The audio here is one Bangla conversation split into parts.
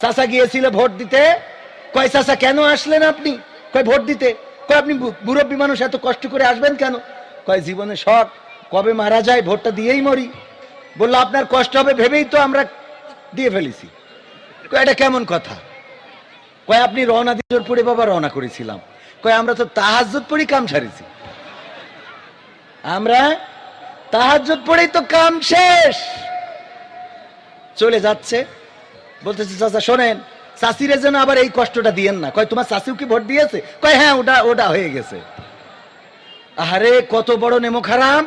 চাচা গিয়েছিল ভোট দিতে। কয় চাচা কেন আসলেন আপনি? কয় ভোট দিতে। কয় আপনি মুরব্বী মানুষ, এত কষ্ট করে আসবেন কেন? কয় জীবনে শখ, কবে মারা যায় ভোটটা দিয়েই মরি। বললো আপনার কষ্ট হবে ভেবেই তো আমরা দিয়ে ফেলেছি। কয় এটা কেমন কথা? কয় আপনি রওনা দিয়ে পড়ে বাবা রওনা করেছিলাম। কয় আমরা তো তাহাজ্জুদ পড়ি কাম সারিছি, আমরা তাহাজ্জুদ পড়েই তো কাম শেষ। চলে যাচ্ছে, বলতেছে চাচা শোনেন, চাষিরে যেন আবার এই কষ্টটা দিয়েন না। কয় তোমার চাষিও কি ভোট দিয়েছে? কয় হ্যাঁ, ওটা হয়ে গেছে। আরে কত বড় নেমো খারাম!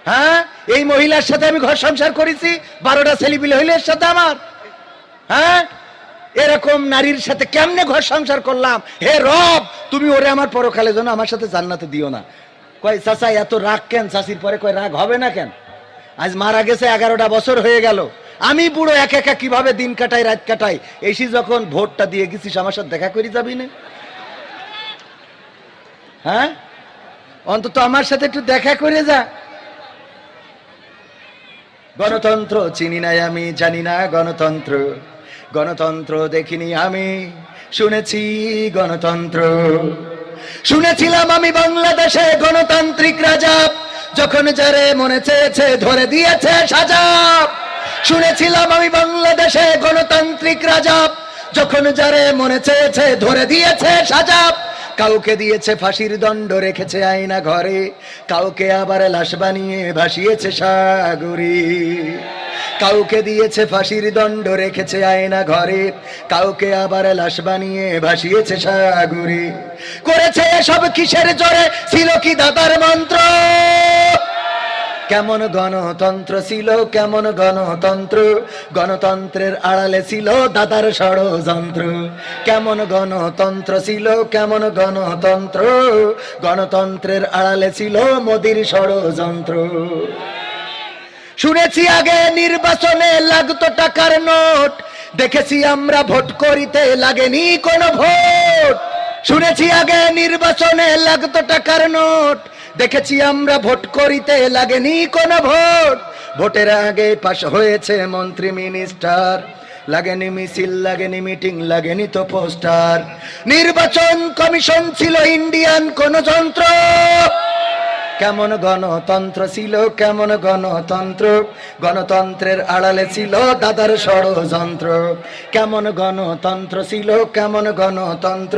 হ্যাঁ, এই মহিলার সাথে আমি ঘর সংসার করেছি, 12টা ছেলেপিলে হইলে এর সাথে আমার। হ্যাঁ, এরকম নারীর সাথে কেমনে ঘর সংসার করলাম? হে রব, তুমি ওরে আমার পরকালে যেন আমার সাথে জান্নাতে দিও না। কয় চাচা এত রাগ কেন চাষির পরে? কয় রাগ হবে না কেন, আজ মারা গেছে 11টা বছর হয়ে গেল, আমি বুড়ো একা একা কিভাবে দিন কাটাই রাত কাটাই, এসি যখন ভোটটা দিয়ে গেছিস আমার সাথে দেখা করে যাবি না? হ্যাঁ, অন্তত আমার সাথে একটু দেখা করে যা। গণতন্ত্র চিনি নাই আমি, জানি না গণতন্ত্র, গণতন্ত্র দেখিনি আমি, শুনেছি গণতন্ত্র। শুনেছিলাম আমি বাংলাদেশে গণতান্ত্রিক রাজা, যখন যারে মনে চেয়েছে ধরে দিয়েছে সাজা। শুনেছিলাম আমি বাংলাদেশে গণতান্ত্রিক রাজা, যখন যারে মনে চেয়েছে ধরে দিয়েছে সাজা। কাউকে দিয়েছে ফাঁসির দণ্ড, রেখেছে আয়না ঘরে, কাউকে আবার লাশ বানিয়ে ভাসিয়েছে সাগরে। কাউকে দিয়েছে ফাঁসির দণ্ড, রেখেছে আয়না ঘরে, কাউকে আবার লাশ বানিয়ে ভাসিয়েছে সাগরে। করেছে এসব কিসের জোরে? ছিল কি দাদার মন্ত্র? কেমন গণতন্ত্র ছিল, কেমন গণতন্ত্র, গণতন্ত্রের আড়ালে ছিল দাদার ষড়যন্ত্র। কেমন গণতন্ত্র ছিল, কেমন গণতন্ত্র, গণতন্ত্রের আড়ালে ছিল মোদির ষড়যন্ত্র। শুনেছি আগে নির্বাচনে লাগতো টাকার নোট, দেখেছি আমরা ভোট করিতে লাগেনি কোনো ভোট। শুনেছি আগে নির্বাচনে লাগতো টাকার নোট, দেখেছি আমরা ভোট করিতে লাগেনি কোনো ভোট। ভোটের আগে পাশ হয়েছে মন্ত্রী মিনিস্টার, লাগেনি মিছিল, লাগেনি মিটিং, লাগেনি তো পোস্টার। নির্বাচন কমিশন ছিল ইন্ডিয়ান কোন যন্ত্র। কেমন গণতন্ত্র ছিল, কেমন গণতন্ত্র, গণতন্ত্রের আড়ালে ছিল দাদার ষড়যন্ত্র। কেমন গণতন্ত্র ছিল, কেমন গণতন্ত্র,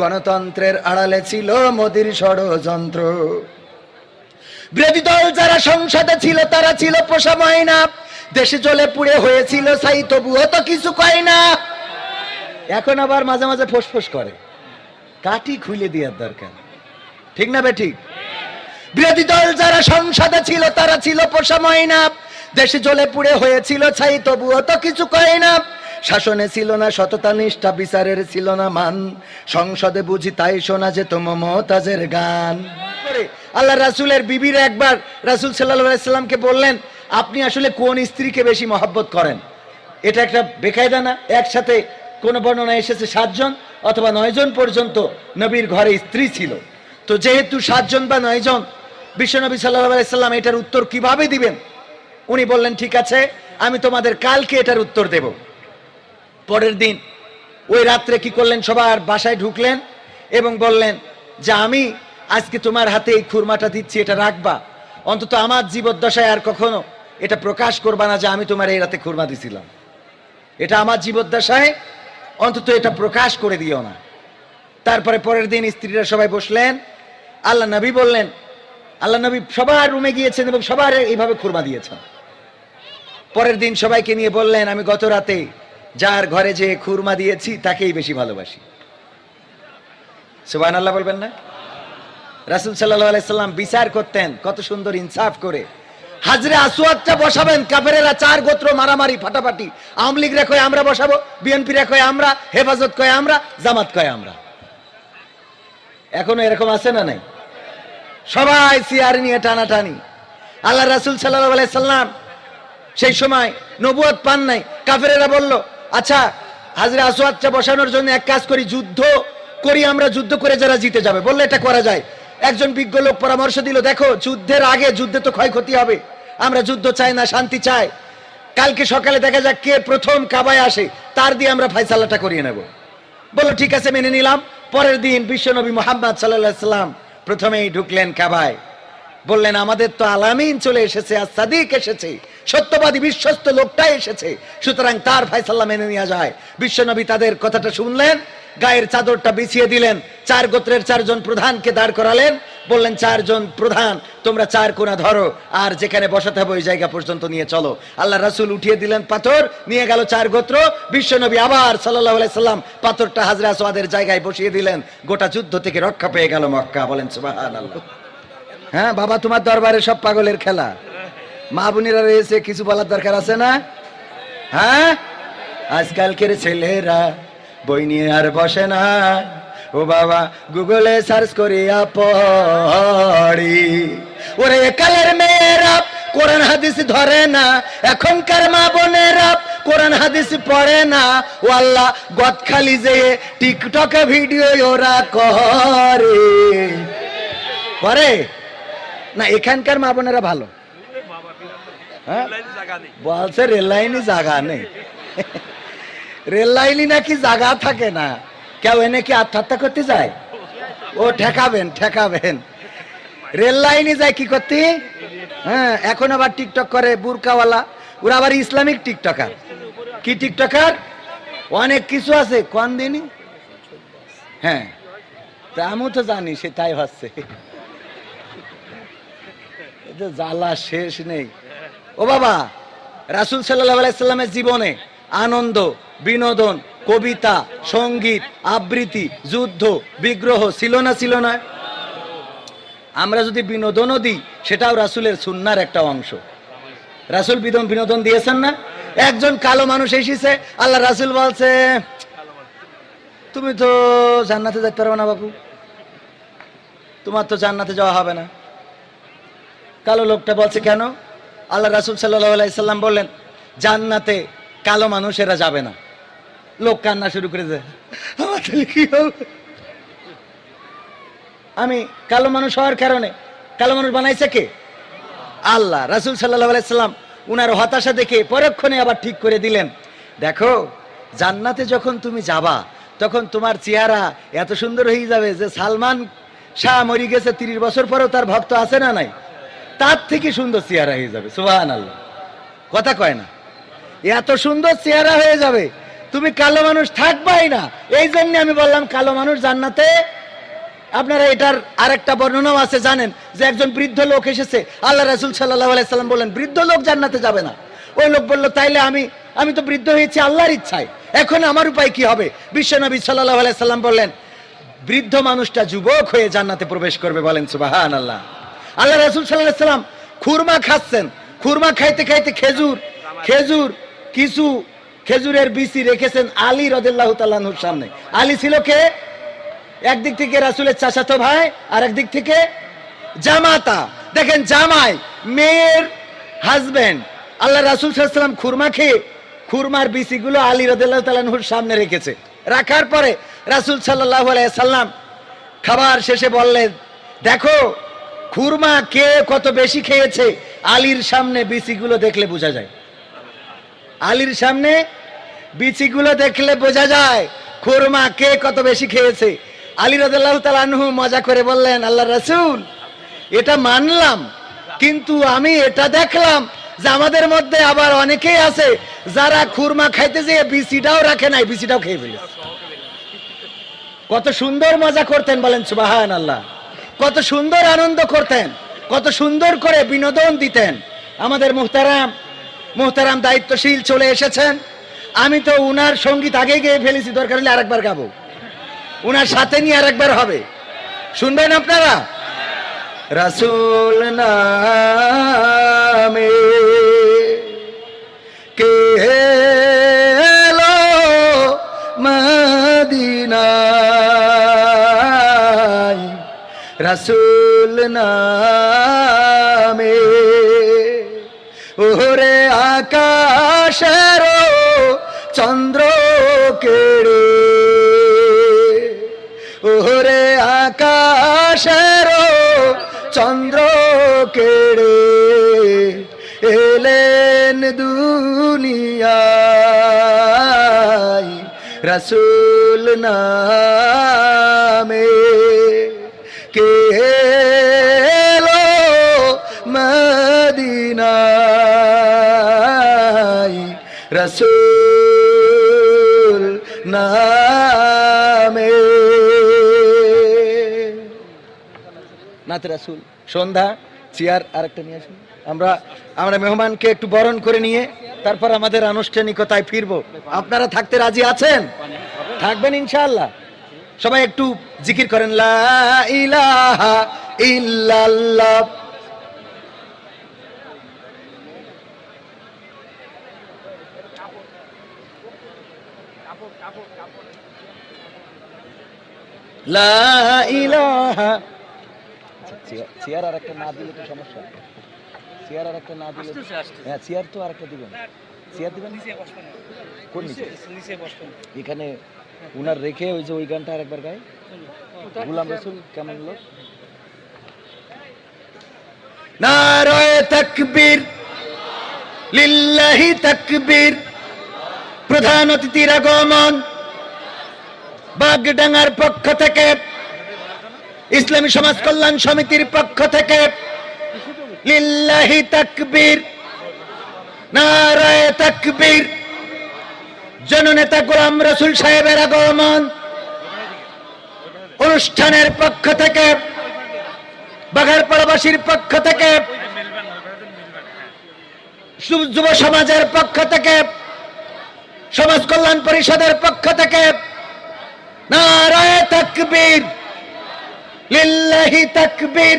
গণতন্ত্রের আড়ালে ছিল মোদির ষড়যন্ত্র। বিরোধী দল যারা সংসদে ছিল তারা ছিল পোষা ময়না, দেশে জ্বলে পুড়ে হয়েছিল ছাই, তবুও তো কিছু কয় না। এখন আবার মাঝে মাঝে ফোসফোস করে, কাঠি খুলে দেওয়ার দরকার, ঠিক না বেঠিক? বিরোধী দল যারা সংসদে ছিল তারা ছিল পোষা ময়না, দেশে জ্বলে পুড়ে হয়েছিল ছাই, তবুও তো কিছু কয় না। শাসনে ছিল না সততা নিষ্ঠা, বিচারের ছিল না মান, সংসদে বুঝি তাই শোনা যেত মমতাজের গান। আল্লাহ রাসূলের বিবিরা একবার রাসূল সাল্লাল্লাহু আলাইহি সাল্লামকে বললেন, আপনি আসলে কোন স্ত্রীকে বেশি মহব্বত করেন? এটা একটা বেকায়দা না? একসাথে কোন বর্ণনা এসেছে 7 জন অথবা 9 জন পর্যন্ত নবীর ঘরে স্ত্রী ছিল। তো যেহেতু 7 জন বা 9 জন, বিশ্বনবী সাল্লাল্লাহু আলাইহি সাল্লাম এটার উত্তর কিভাবে দিবেন? উনি বললেন ঠিক আছে, আমি তোমাদের কালকে এটার উত্তর দেব। পরের দিন ওই রাত্রে কি করলেন, সবার বাসায় ঢুকলেন এবং বললেন যে আমি আজকে তোমার হাতে এই খুরমাটা দিচ্ছি, এটা রাখবা, অন্তত আমার জীবদ্দশায় আর কখনো এটা প্রকাশ করবা না যে আমি তোমার এই রাতে খুরমা দিছিলাম। এটা আমার জীবদ্দশায় অন্তত এটা প্রকাশ করে দিও না। তারপরে পরের দিন স্ত্রীরা সবাই বসলেন, আল্লাহ নবী বললেন, আল্লাহ নবী সবার রুমে গিয়েছেন এবং সবার এইভাবে খুরমা দিয়েছেন। পরের দিন সবাইকে নিয়ে বললেন, আমি গত রাতে যার ঘরে যে খুরমা দিয়েছি তাকেই বেশি ভালোবাসি। সুবহানাল্লাহ বলবেন না? রাসূল সাল্লাল্লাহু আলাইহি সাল্লাম বিচার করতেন কত সুন্দর ইনসাফ করে। হাজরে আসওয়াদটা বসাবেন, কাফেরেরা 4 গোত্র মারামারি ফাটাফাটি, আওয়ামী লীগরা কয় আমরা বসাবো, বিএনপিরা কয় আমরা, হেফাজত কয় আমরা, জামাত কয় আমরা। এখনো এরকম আছে না নাই? সবাই চেয়ার নিয়ে টানাটানি। আল্লাহ রাসূল সাল্লাল্লাহু আলাইহি সাল্লাম সেই সময় নবুয়ত পান নাই। কাফেরেরা বলল, আচ্ছা হাজরে আসওয়াদটা বসানোর জন্য এক কাজ করি, যুদ্ধ করি আমরা, যুদ্ধ করে যারা জিতে যাবে। বললে এটা করা যায়। একজন বিজ্ঞ লোক পরামর্শ দিল, দেখো যুদ্ধের আগে যুদ্ধে তো ক্ষয়ক্ষতি হবে, আমরা যুদ্ধ চাই না, শান্তি চাই। কালকে সকালে দেখা যাক কে প্রথম কাবায় আসে, তার দিয়ে আমরা ফয়সালাটা করিয়ে নেব। বললো ঠিক আছে, মেনে নিলাম। পরের দিন বিশ্বনবী মুহাম্মদ সাল্লাল্লাহু আলাইহি সাল্লাম প্রথমেই ঢুকলেন কাবায়। বললেন আমাদের তো আলামিন চলে এসেছে, আর সাদিক এসেছে, সত্যবাদী বিশ্বস্ত লোকটাই এসেছে, সুতরাং তার ফয়সালা মেনে নেওয়া যায়। বিশ্বনবী তাদের কথাটা শুনলেন, গায়ের চাদরটা বিছিয়ে দিলেন, 4 গোত্রের 4 জন প্রধানকে দাঁড় করালেন, বললেন 4 জন প্রধান তোমরা 4 কোণা ধরো, আর যেখানে বসাতে হবে ওই জায়গা পর্যন্ত নিয়ে চলো। আল্লাহ রাসূল উঠিয়ে দিলেন পাথর, নিয়ে গেল 4 গোত্র। বিশ্বনবী আবার সাল্লাল্লাহু আলাইহি সাল্লাম পাথরটা হাজরা আসওয়াদের জায়গায় বসিয়ে দিলেন। গোটা যুদ্ধ থেকে রক্ষা পেয়ে গেল মক্কা। বলেন সুবহানাল্লাহ। হ্যাঁ বাবা, তোমার দরবারে সব পাগলের খেলা। মা বোনেরা রয়েছে, কিছু বলার দরকার আছে না? হ্যাঁ, আজকালকের ছেলেরা বই নিয়ে আর বসে না, ও বাবা গুগলে সার্চ করিয়া পড়ি। ওরে কালের মেয়েরা কোরআন হাদিস ধরে না, এখনকার মা বোনেরা কোরআন হাদিস পড়ে না। ও আল্লাহ, গদখালি যে টিকটকে ভিডিও ওরা করে না, এখানকার মা বোনেরা ভালো। হ্যাঁ বলছে রেল লাইনই জায়গা নেই। রেল লাইনই নাকি জায়গা থাকে না, কেউ এনে কি আত্মহত্যা করতে যায়? ও ঠেকাবেন। রেল লাইনে যায় কি করতে? হ্যাঁ, এখন আবার টিকটক করে বুরকাওয়ালা, ওরা আবার ইসলামিক টিকটকার। কি টিকটকার? অনেক কিছু আছে, কোন দিনই। হ্যাঁ, তা আমি তো জানি, সে তাই হচ্ছে। জ্বালা শেষ নেই। ও বাবা, রাসূল সাল্লাল্লাহু আলাইহি সাল্লামের জীবনে আনন্দ, বিনোদন, কবিতা, সঙ্গীত, আবৃত্তি, যুদ্ধ, বিগ্রহ ছিল না? আমরা যদি বিনোদনও দিই, সেটাও রাসূলের সুন্নাহর একটা অংশ। রাসূল বিনোদন দিয়েছেন না? একজন কালো মানুষ এসেছে, আল্লাহ রাসূল বলছে তুমি তো জান্নাতে যেতে পারবে না বাবু, তোমার তো জান্নাতে যাওয়া হবে না। কালো লোকটা বলছে কেন? আল্লাহ রাসূল সাল্লাল্লাহু আলাইহি সাল্লাম বললেন জান্নাতে কালো মানুষেরা যাবে না। লোক কান্না শুরু করে দেয়, আমার তাহলে কি হবে? আমি কালো মানুষ হওয়ার কারণে, কালো মানুষ বানাইছে কে? আল্লাহ। রাসূল সাল্লাল্লাহু আলাইহি সাল্লাম উনার হতাশা দেখে পরক্ষণে আবার ঠিক করে দিলেন, দেখো জান্নাতে যখন তুমি যাবা তখন তোমার চেহারা এত সুন্দর হয়ে যাবে যে সালমান শাহ মরে গেছে 30 বছর পরেও তার ভক্ত আছে না নাই, তার থেকে সুন্দর চেহারা হয়ে যাবে। সুবহানাল্লাহ, কথা কয় না? এত সুন্দর চেহারা হয়ে যাবে, তুমি কালো মানুষ থাকবাই না। এই জন্য আমি বললাম কালো মানুষ জান্নাতে। আপনারা এটার আরেকটা বর্ণনাও আছে জানেন, যে একজন বৃদ্ধ লোক এসেছে, আল্লাহ রাসূল সাল্লাল্লাহু আলাইহি সাল্লাম বললেন বৃদ্ধ লোক জান্নাতে যাবে না। ওই লোক বলল তাইলে আমি তো বৃদ্ধ হয়েছি আল্লাহর ইচ্ছায়, এখন আমার উপায় কি হবে? বিশ্বনবী সাল্লাল্লাহু আলাইহি সাল্লাম বললেন বৃদ্ধ মানুষটা যুবক হয়ে জান্নাতে প্রবেশ করবে। বলেন সুবহানাল্লাহ। আল্লাহ রাসূল সাল্লাল্লাহু আলাইহি সাল্লাম খুরমা খাচ্ছেন, খুরমা খাইতে খাইতে খেজুর কিছু খেজুরের বিচি রেখেছেন আলী রাদিয়াল্লাহু তাআলা আনহুর সামনে। আলী ছিল কে? একদিক থেকে রাসূলের চাচাতো ভাই, আর একদিক থেকে জামাতা। দেখেন, জামাই মেয়ের হাজবেন্ড। আল্লাহ রাসূল সাল্লাল্লাহু আলাইহি সাল্লাম খুরমা খেয়ে খুরমার বিচিগুলো আলী রাদিয়াল্লাহু তাআলা আনহুর সামনে রেখেছে। রাখার পরে রাসূল সাল্লাল্লাহু আলাইহি সাল্লাম খাবার শেষে বললেন, দেখো খুরমা কে কত বেশি খেয়েছে, আলীর সামনে বিচিগুলো দেখলে বোঝা যায়। আলীর সামনে বিচিগুলো দেখলে বোঝা যায় খুরমা কে কত বেশি খেয়েছে। আলী রাদিয়াল্লাহু তাআলা আনহু মজা করে বললেন, আল্লাহর রাসূল এটা মানলাম, কিন্তু আমি এটা দেখলাম যে আমাদের মধ্যে আবার অনেকেই আছে যারা খুরমা খাইতে যেয়ে বিচিটাও রাখে নাই, বিচিটাও খেয়ে ফেলেছে। কত সুন্দর মজা করতেন, বলেন সুবহানাল্লাহ। কত সুন্দর আনন্দ করতেন, কত সুন্দর করে বিনোদন দিতেন। আমাদের মুহতারাম দায়িত্বশীল চলে এসেছেন। আমি তো উনার সঙ্গীত আগে গিয়ে ফেলেছি, দরকার হলে আরেকবার গাবো, উনার সাথে নিয়ে আরেকবার হবে, শুনবেন আপনারা? রাসূল নামে কে এলো মদিনায়, রাসূল নামে ওরে আকাশের চন্দ্র কেড়ে, ওরে আকাশের চন্দ্র কেড়ে এলেন দুনিয়ায় রাসূল নামে কে এলো মদিনায় রাসূল নামে। নাতে রাসূল সন্ধ্যা চেয়ার আরেকটা নিয়ে আসুন। আমরা মেহমানকে একটু বরণ করে নিয়ে তারপর আমাদের আনুষ্ঠানিকতায় ফিরবো। আপনারা থাকতে রাজি আছেন? থাকবেন ইনশাআল্লাহ। সবাই একটু জিকির করেন, লা ইলাহা ইল্লাল্লাহ। লা ইলাহা। চেয়ার আর একটা না দিলে তো সমস্যা। চেয়ার আর একটা না দিলে, হ্যাঁ চেয়ার তো আর একটা দিবেন। চেয়ার দিবেন কোন নিচে? এখানে উনার রেখে ওই যে ওই গানটা আরেকবার গায়, গোলাম রাসূল কেমন লোক। নারায়ে তাকবীর, লিল্লাহি তাকবীর। প্রধান অতিথির আগমন বাগডাঙ্গার পক্ষ থেকে, ইসলামী সমাজ কল্যাণ সমিতির পক্ষ থেকে লিল্লাহি তাকবীর, নারায়ে তাকবীর। জননেতা গোলাম রাসূল সাহেবের আগমন অনুষ্ঠানের পক্ষ থেকে, বাঘারপাড়াবাসীর পক্ষ থেকে, যুব সমাজের পক্ষ থেকে, সমাজ কল্যাণ পরিষদের পক্ষ থেকে নারায়ে তাকবীর, লিল্লাহি তাকবীর,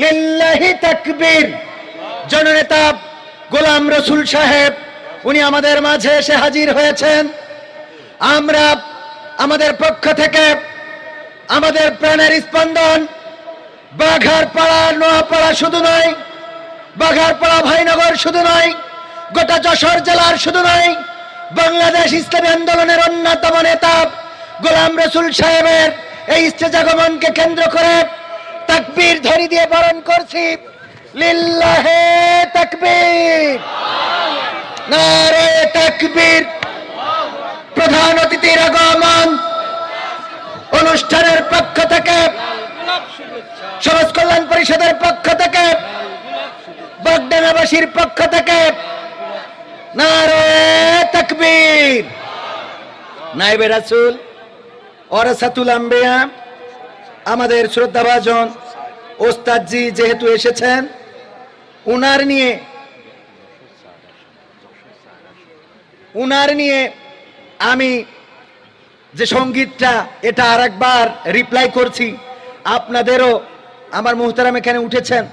লিল্লাহি তাকবীর। জননেতা গোলাম রাসূল সাহেব উনি আমাদের মাঝে এসে হাজির হয়েছেন। আমরা আমাদের পক্ষ থেকে আমাদের প্রাণের স্পন্দন বাঘারপাড়া নোয়াপাড়া শুধু নয়, বাঘারপাড়া ভাইনগর শুধু নয়, গোটা যশোর জেলার শুধু নয়, বাংলাদেশ ইসলামী আন্দোলনের অন্যতম নেতা গোলাম রাসূল সাহেবের এই স্টেজ আগমনকে কেন্দ্র করে তাকবীর ধ্বনি দিয়ে বরণ করছি। লিল্লাহি তাকবীর, নারায়ে তাকবীর। প্রধান অতিথির আগমন অনুষ্ঠানের পক্ষ থেকে, সমাজ কল্যাণ পরিষদের পক্ষ থেকে, বাগডাঙ্গাবাসীর পক্ষ থেকে নারায়ে তাকবীর। নায়েবে রাসূল ওয়ারাসাতুল আম্বিয়া আমাদের শ্রদ্ধাভাজন ওস্তাদজি যেহেতু এসেছেন, উনার নিয়ে আমি যে সঙ্গীতটা এটা আরেকবার রিপ্লাই করছি। আপনাদেরও আমার মুহতারাম এখানে উঠেছেন,